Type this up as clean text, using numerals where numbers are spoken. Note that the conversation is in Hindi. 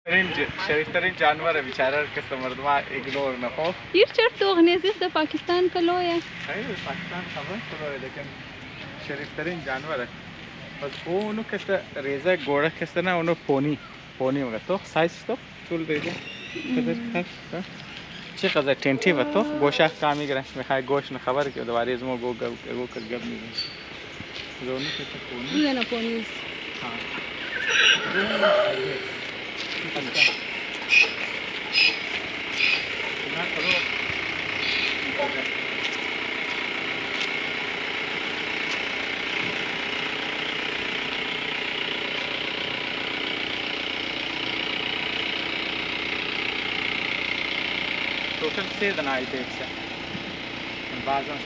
शरीफ तरीन जानवर है बेचारा किस मर्दमा इग्नोर न हो ये चट तो गनेजिस द पाकिस्तान का लो है सही पाकिस्तान खबर चलो लेकिन शरीफ तरीन जानवर है बस वो उन्हों किस रेजा घोड़ा किस ना उन्हों पोनी होगा तो साइज तो चुल रेजा किधर है चेक अज़ टेंटी वतो गोशा कामी करे मैं खाई गोश न खबर के दोबारा इसमें गो कर गब नहीं दोनों किस पोनी ये ना पोनी हाँ टोटल 6 दिन आई थे इससे बाज़ों